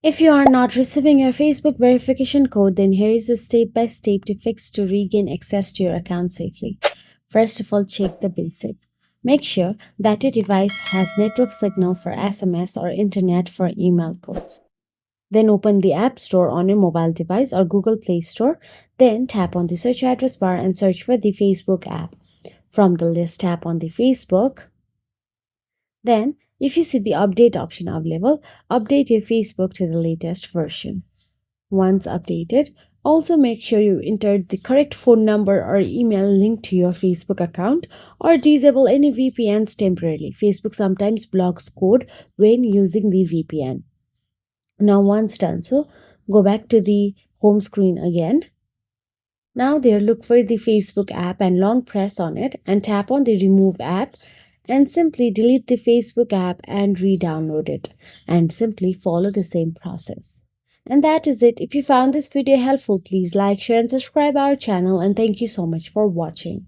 If you are not receiving your Facebook verification code, then here is a step-by-step to fix to regain access to your account safely. First of all, check the basic. Make sure that your device has network signal for SMS or internet for email codes. Then open the App Store on your mobile device or Google Play Store. Then tap on the search address bar and search for the Facebook app. From the list, tap on the Facebook. Then, if you see the update option available, update your Facebook to the latest version. Once updated, also make sure you entered the correct phone number or email linked to your Facebook account or disable any VPNs temporarily. Facebook sometimes blocks code when using the VPN. Now once done so, go back to the home screen again. Now there look for the Facebook app and long press on it and tap on the remove app and simply delete the Facebook app and re-download it and simply follow the same process. And that is it. If you found this video helpful, please like, share and subscribe our channel, and thank you so much for watching.